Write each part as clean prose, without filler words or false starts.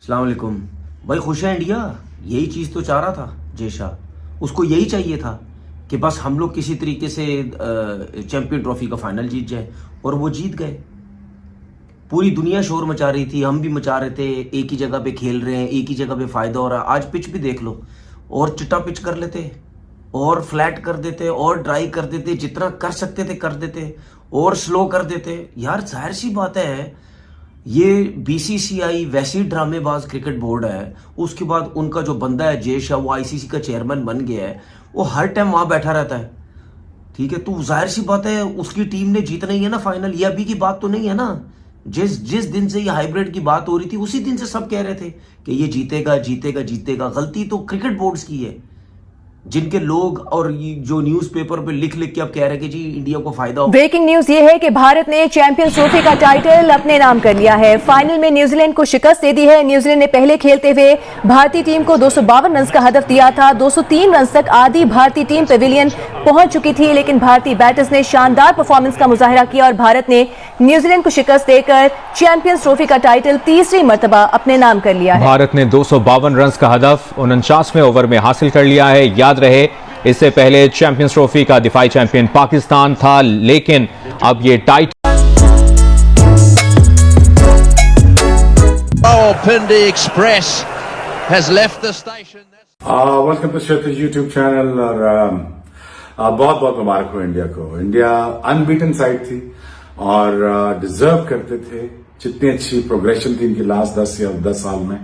अस्सलाम वालेकुम भाई। खुश है इंडिया? यही चीज़ तो चाह रहा था जेशा। उसको यही चाहिए था कि बस हम लोग किसी तरीके से चैंपियन ट्रॉफी का फाइनल जीत जाए, और वो जीत गए। पूरी दुनिया शोर मचा रही थी, हम भी मचा रहे थे। एक ही जगह पे खेल रहे हैं, एक ही जगह पे फायदा हो रहा है। आज पिच भी देख लो, और चिट्टा पिच कर लेते, और फ्लैट कर देते, और ड्राई कर देते, जितना कर सकते थे कर देते, और स्लो कर देते। यार जाहिर सी बात है, ये बीसीसीआई वैसी ड्रामेबाज क्रिकेट बोर्ड है। उसके बाद उनका जो बंदा है जेशा, वो आईसीसी का चेयरमैन बन गया है। वो हर टाइम वहां बैठा रहता है। ठीक है, तो जाहिर सी बात है उसकी टीम ने जीतना ही है ना फाइनल। ये अभी की बात तो नहीं है ना। जिस दिन से ये हाइब्रिड की बात हो रही थी, उसी दिन से सब कह रहे थे कि ये जीतेगा जीतेगा जीतेगा। गलती तो क्रिकेट बोर्ड्स की है, जिनके लोग और जो न्यूज़पेपर पे लिख लिख के अब कह रहे हैं कि जी इंडिया को फायदा हो। ब्रेकिंग न्यूज ये है कि भारत ने चैंपियंस ट्रॉफी का टाइटल अपने नाम कर लिया है। फाइनल में न्यूजीलैंड को शिकस्त दे दी है। न्यूजीलैंड ने पहले खेलते हुए भारतीय टीम को 252 रन का हदफ दिया था। 203 रन तक आधी भारतीय टीम पेविलियन पहुंच चुकी थी, लेकिन भारतीय बैटर्स ने शानदार परफॉर्मेंस का मुजाहिरा किया और भारत ने न्यूजीलैंड को शिकस्त देकर चैंपियंस ट्रॉफी का टाइटल तीसरी मर्तबा अपने नाम कर लिया है। भारत ने 252 रन का हदफ 49वें ओवर में हासिल कर लिया है। याद रहे, इससे पहले चैंपियंस ट्रॉफी का दिफाई चैंपियन पाकिस्तान था, लेकिन अब ये title Pindi Express has left the station. Welcome to share YouTube channel. और बहुत बहुत मुबारक हो इंडिया को। इंडिया अनबीटन साइड थी और डिजर्व करते थे। जितनी अच्छी प्रोग्रेशन थी इनकी लास्ट 10 या 10 साल में,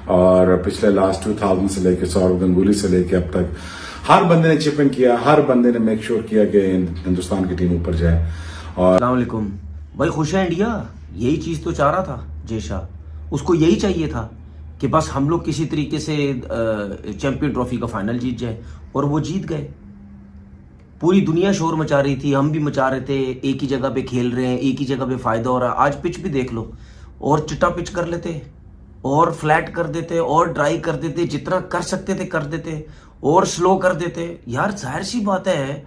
और पिछले लास्ट 2000 से लेकर सौरव गंगुली से लेकर अब तक हर बंदे ने चिप इन किया, हर बंदे ने मेक श्योर किया कि हिंदुस्तान की टीम ऊपर जाए। और अस्सलाम वालेकुम भाई। खुश है इंडिया? यही चीज़ तो चाह रहा था जेशा। उसको यही चाहिए था कि बस हम लोग किसी तरीके से चैंपियन ट्रॉफी का फाइनल जीत जाए, और वो जीत गए। पूरी दुनिया शोर मचा रही थी, हम भी मचा रहे थे। एक ही जगह पे खेल रहे हैं, एक ही जगह पे फायदा हो रहा है। आज पिच भी देख लो, और चिट्टा पिच कर लेते, और फ्लैट कर देते, और ड्राई कर देते, जितना कर सकते थे कर देते, और स्लो कर देते। यार जाहिर सी बात है,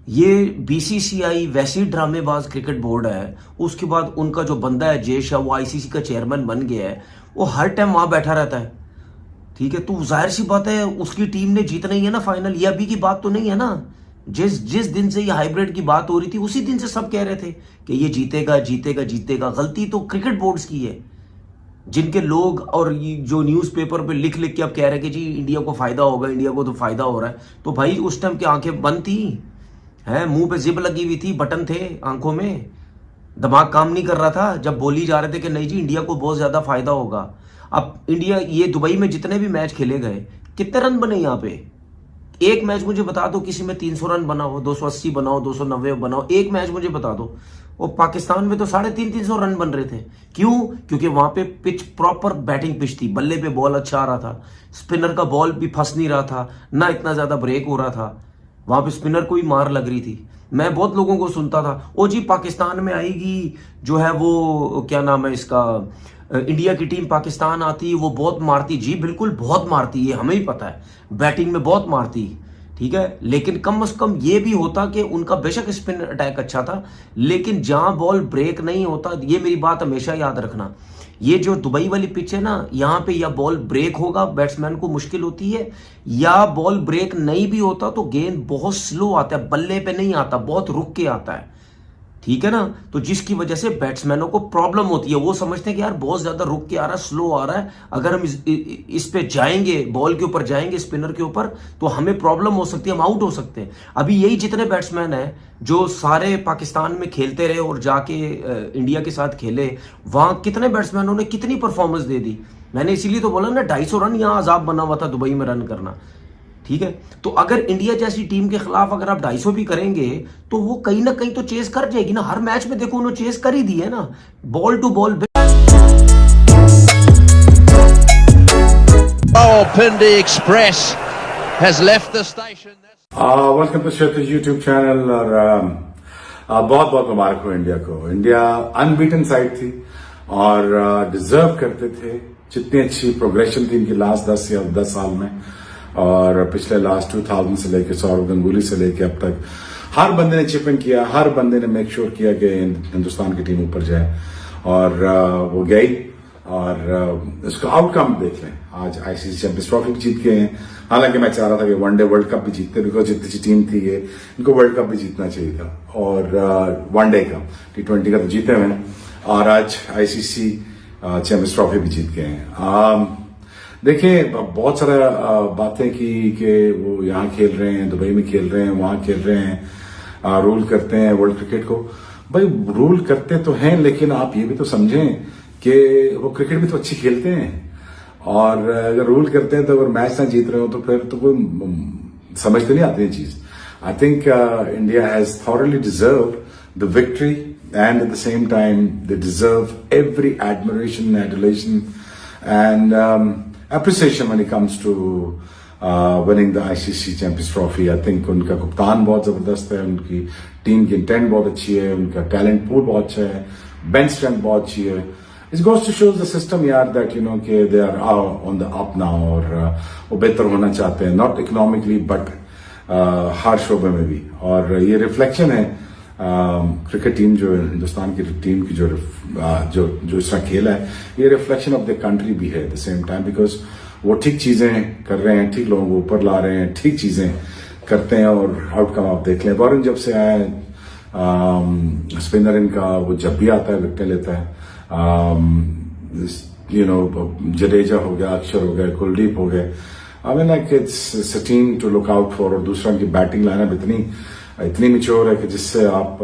ये बीसीसीआई वैसी ड्रामेबाज क्रिकेट बोर्ड है। उसके बाद उनका जो बंदा है जेशा, वो आईसीसी का चेयरमैन बन गया है। वो हर टाइम वहां बैठा रहता है। ठीक है, तो जाहिर सी बात है उसकी टीम ने जीतना ही है ना फाइनल। ये अभी की बात तो नहीं है ना। जिस दिन से ये हाइब्रिड की बात हो रही थी, उसी दिन से सब कह रहे थे कि ये जीतेगा जीतेगा जीतेगा। गलती तो क्रिकेट बोर्ड्स की है, जिनके लोग और जो न्यूज़पेपर पे लिख लिख के अब कह रहे हैं कि जी इंडिया को फायदा होगा, इंडिया को तो फायदा हो रहा है। तो भाई उस टाइम की आंखें बंद थी, है मुंह पे जिप लगी हुई थी, बटन थे आंखों में, दिमाग काम नहीं कर रहा था जब बोली जा रहे थे कि नहीं जी इंडिया को बहुत ज्यादा फायदा होगा। अब इंडिया, ये दुबई में जितने भी मैच खेले गए, कितने रन बने यहाँ पे? एक मैच मुझे बता दो किसी में 300 रन बना हो, 280 बनाओ, 290 बनाओ। एक मैच मुझे बता दो। और पाकिस्तान में तो 350 रन बन रहे थे। क्यों? क्योंकि वहां पे पिच प्रॉपर बैटिंग पिच थी। बल्ले पे बॉल अच्छा आ रहा था, स्पिनर का बॉल भी फंस नहीं रहा था, ना इतना ज्यादा ब्रेक हो रहा था। वहां पे स्पिनर को ही मार लग रही थी। मैं बहुत लोगों को सुनता था, ओ जी पाकिस्तान में आएगी जो है वो क्या नाम है इसका, इंडिया की टीम पाकिस्तान आती, वो बहुत मारती। जी बिल्कुल बहुत मारती है, हमें ही पता है, बैटिंग में बहुत मारती। ठीक है, लेकिन कम से कम ये भी होता कि उनका बेशक स्पिन अटैक अच्छा था, लेकिन जहां बॉल ब्रेक नहीं होता, ये मेरी बात हमेशा याद रखना। ये जो दुबई वाली पिच है ना, यहाँ पे या बॉल ब्रेक होगा, बैट्समैन को मुश्किल होती है, या बॉल ब्रेक नहीं भी होता तो गेंद बहुत स्लो आता है, बल्ले पे नहीं आता, बहुत रुक के आता है। ठीक है ना, तो जिसकी वजह से बैट्समैनों को प्रॉब्लम होती है। वो समझते हैं कि यार बहुत ज्यादा रुक के आ रहा है, स्लो आ रहा है, अगर हम इस पे जाएंगे, बॉल के ऊपर जाएंगे, स्पिनर के ऊपर, तो हमें प्रॉब्लम हो सकती है, हम आउट हो सकते हैं। अभी यही जितने बैट्समैन हैं जो सारे पाकिस्तान में खेलते रहे और जाके इंडिया के साथ खेले, वहां कितने बैट्समैनों ने कितनी परफॉर्मेंस दे दी। मैंने इसीलिए तो बोला ना, 250 रन यहाँ अजाब बना हुआ था दुबई में रन करना। ठीक है, तो अगर इंडिया जैसी टीम के खिलाफ अगर आप 250 भी करेंगे, तो वो कहीं ना कहीं तो चेस कर जाएगी ना। हर मैच में देखो उन्होंने चेस कर ही दी है ना, ball to ball. Pindi Express has left the station. Welcome to share YouTube channel. और बहुत बहुत मुबारक हो इंडिया को। इंडिया अनबीटन साइड थी और डिजर्व करते थे। जितनी अच्छी प्रोग्रेशन थी इनकी लास्ट 10 या 10 साल में, और पिछले लास्ट 2000 से लेकर सौरव गंगुली से लेकर अब तक हर बंदे ने चिप इन किया, हर बंदे ने मेक श्योर किया कि हिंदुस्तान की टीम ऊपर जाए। और वो गई, और उसका आउटकम देख लें। आज आईसीसी चैंपियंस ट्रॉफी जीत गए हैं। हालांकि मैं चाह रहा था कि वनडे वर्ल्ड कप भी जीतते, बिकॉज जितनी सी टीम थी ये, इनको वर्ल्ड कप भी जीतना चाहिए था, और वनडे का T20 का तो जीते हुए हैं, और आज आईसीसी चैंपियंस ट्रॉफी भी जीत गए हैं। देखिए, बहुत सारा बातें की कि वो यहाँ खेल रहे हैं, दुबई में खेल रहे हैं, वहां खेल रहे हैं, रूल करते हैं वर्ल्ड क्रिकेट को। भाई रूल करते तो हैं, लेकिन आप ये भी तो समझें कि वो क्रिकेट भी तो अच्छी खेलते हैं, और अगर रूल करते हैं तो अगर मैच ना जीत रहे हो तो फिर तो कोई समझ तो नहीं आती है चीज। I think India has thoroughly deserve the victory, and at the same time they deserve every admiration, adulation and appreciation when it comes to winning the ICC Champions Trophy. I think उनका कप्तान बहुत जबरदस्त है, उनकी team की intent बहुत अच्छी है, उनका टैलेंट पूल बहुत अच्छा है, बेंच स्ट्रेंथ बहुत अच्छी है. It goes to show the system यार that you know कि they are on the up now, और वो बेहतर होना चाहते हैं, not economically but हर शोबे में भी. और ये रिफ्लेक्शन है क्रिकेट टीम जो हिंदुस्तान की टीम की जो इस तरह खेला है, ये रिफ्लेक्शन ऑफ द कंट्री भी है at the same time, because वो ठीक चीजें कर रहे हैं, ठीक लोगों को ऊपर ला रहे हैं, ठीक चीजें करते हैं, और आउटकम आप देख लें. वॉरेन जब से आए स्पिनर इनका, वो जब भी आता है विकेट लेता है. जडेजा हो गया, अक्षर हो गया, कुलदीप हो गए. I mean like it's a team to look out for. और दूसरा उनकी बैटिंग लाइनअप इतनी मैच्योर है कि जिससे आप